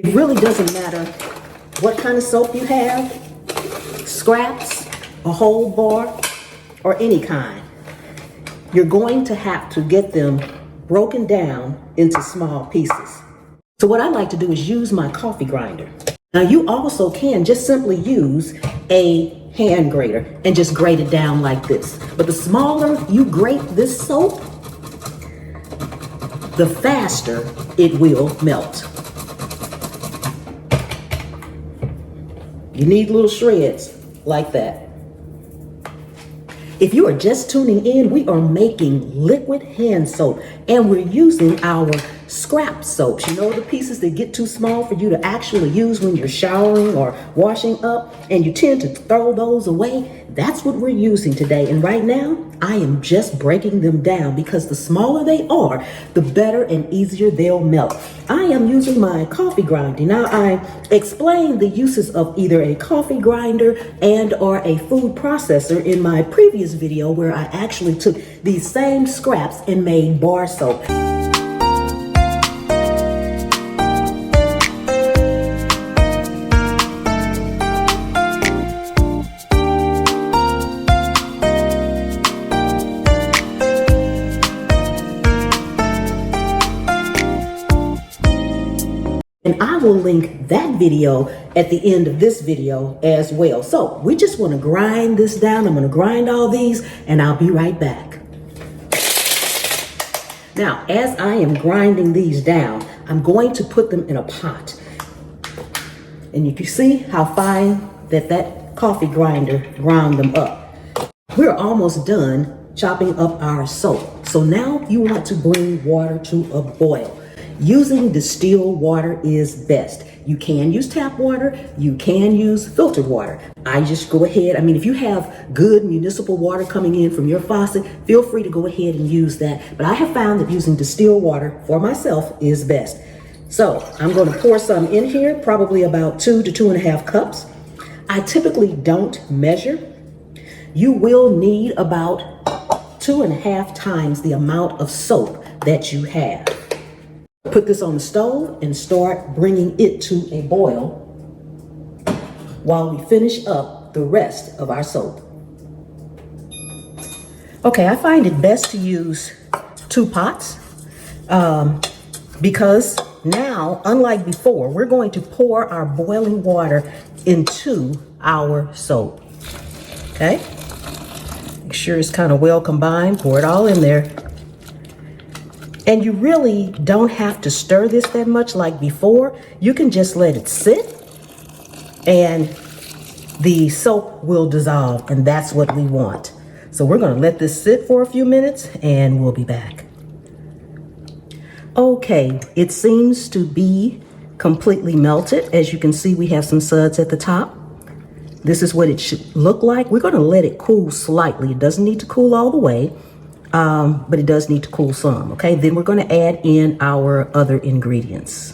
It really doesn't matter what kind of soap you have, scraps, a whole bar, or any kind. You're going to have to get them broken down into small pieces. So what I like to do is use my coffee grinder. Now you also can just simply use a hand grater and just grate it down like this. But the smaller you grate this soap, the faster it will melt. You need little shreds like that. If you are just tuning in, we are making liquid hand soap and we're using our scrap soaps. You know, the pieces that get too small for you to actually use when you're showering or washing up and you tend to throw those away. That's what we're using today. And right now, I am just breaking them down because the smaller they are, the better and easier they'll melt. I am using my coffee grinder. Now, I explained the uses of either a coffee grinder and or a food processor in my previous video where I actually took these same scraps and made bar soap. And I will link that video at the end of this video as well. So we just want to grind this down. I'm going to grind all these and I'll be right back. Now, as I am grinding these down, I'm going to put them in a pot. And you can see how fine that coffee grinder ground them up. We're almost done chopping up our soap. So now you want to bring water to a boil. Using distilled water is best. You can use tap water, you can use filtered water. I just go ahead, if you have good municipal water coming in from your faucet, feel free to go ahead and use that. But I have found that using distilled water for myself is best. So I'm going to pour some in here, probably about 2 to 2.5 cups. I typically don't measure. You will need about 2.5 times the amount of soap that you have. Put this on the stove and start bringing it to a boil while we finish up the rest of our soap. Okay, I find it best to use 2 pots because now, unlike before, we're going to pour our boiling water into our soap. Okay, make sure it's kind of well combined, pour it all in there. And you really don't have to stir this that much like before. You can just let it sit and the soap will dissolve, and that's what we want. So we're gonna let this sit for a few minutes and we'll be back. Okay, it seems to be completely melted. As you can see, we have some suds at the top. This is what it should look like. We're gonna let it cool slightly. It doesn't need to cool all the way. But it does need to cool some, okay? Then we're going to add in our other ingredients.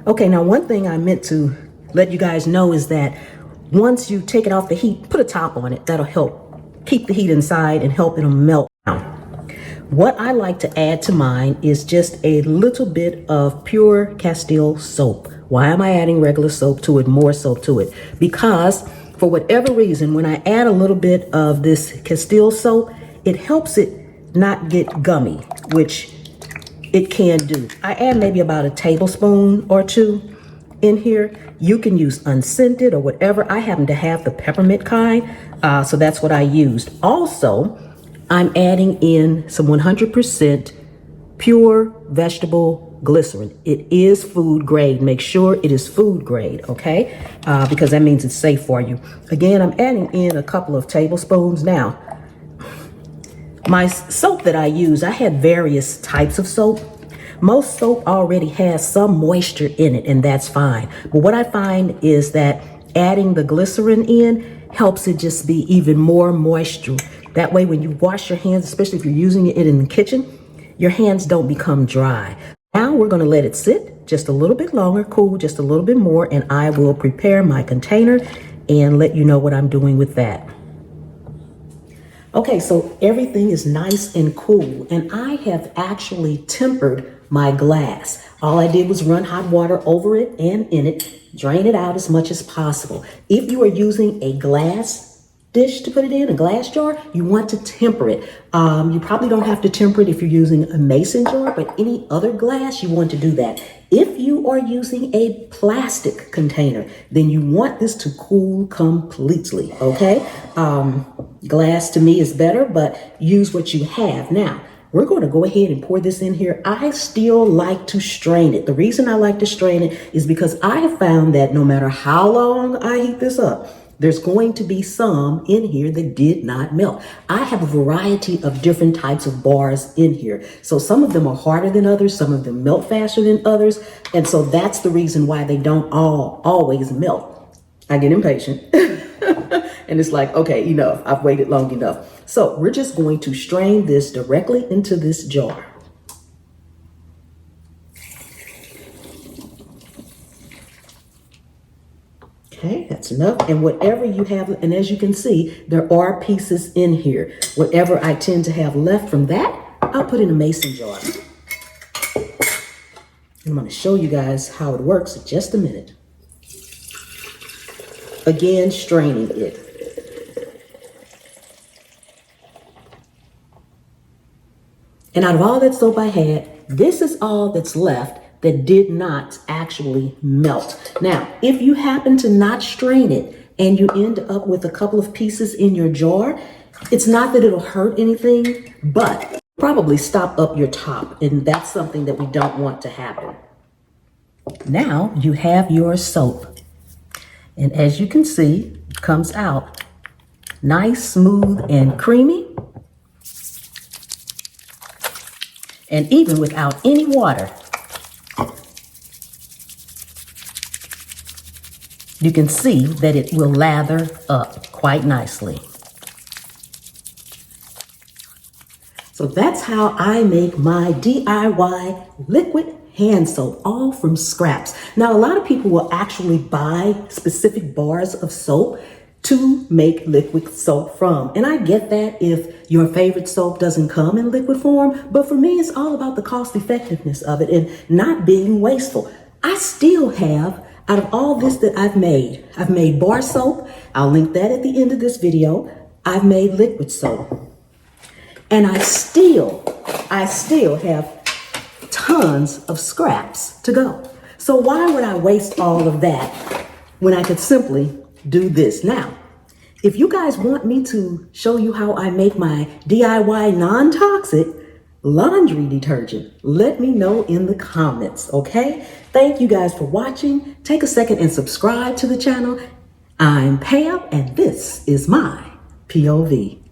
Okay, now one thing I meant to let you guys know is that once you take it off the heat, put a top on it. That'll help keep the heat inside and help it melt down. What I like to add to mine is just a little bit of pure Castile soap. Why am I adding regular soap to it, more soap to it? Because for whatever reason, when I add a little bit of this Castile soap, it helps it not get gummy, which it can do. I add maybe about a tablespoon or 2 in here. You can use unscented or whatever. I happen to have the peppermint kind, so that's what I used. Also, I'm adding in some 100% pure vegetable glycerin. It is food grade. Make sure it is food grade, okay? Because that means it's safe for you. Again, I'm adding in a couple of tablespoons. Now, my soap that I use, I had various types of soap. Most soap already has some moisture in it, and that's fine. But what I find is that adding the glycerin in helps it just be even more moisture. That way, when you wash your hands, especially if you're using it in the kitchen, your hands don't become dry. Now we're going to let it sit just a little bit longer, cool just a little bit more, and I will prepare my container and let you know what I'm doing with that. Okay, so everything is nice and cool, and I have actually tempered my glass. All I did was run hot water over it and in it, drain it out as much as possible. If you are using a glass dish to put it in, a glass jar, you want to temper it. You probably don't have to temper it if you're using a mason jar, but any other glass, you want to do that. If you are using a plastic container, then you want this to cool completely, okay? Glass to me is better, but use what you have. Now, we're going to go ahead and pour this in here. I still like to strain it. The reason I like to strain it is because I have found that no matter how long I heat this up, there's going to be some in here that did not melt. I have a variety of different types of bars in here. So some of them are harder than others. Some of them melt faster than others. And so that's the reason why they don't always melt. I get impatient. And it's like, okay, enough. I've waited long enough. So we're just going to strain this directly into this jar. Okay, that's enough. And whatever you have, and as you can see, there are pieces in here. Whatever I tend to have left from that, I'll put in a mason jar. I'm going to show you guys how it works in just a minute. Again, straining it. And out of all that soap I had, this is all that's left that did not actually melt. Now, if you happen to not strain it and you end up with a couple of pieces in your jar, it's not that it'll hurt anything, but probably stop up your top. And that's something that we don't want to happen. Now you have your soap. And as you can see, it comes out nice, smooth, and creamy. And even without any water, you can see that it will lather up quite nicely. So that's how I make my DIY liquid hand soap, all from scraps. Now, a lot of people will actually buy specific bars of soap to make liquid soap from. And I get that if your favorite soap doesn't come in liquid form, but for me, it's all about the cost effectiveness of it and not being wasteful. I still have, out of all this that I've made bar soap. I'll link that at the end of this video. I've made liquid soap. And I still have tons of scraps to go. So why would I waste all of that when I could simply do this? Now, if you guys want me to show you how I make my DIY non-toxic laundry detergent, let me know in the comments, okay? Thank you guys for watching. Take a second and subscribe to the channel. I'm Pam, and this is my POV.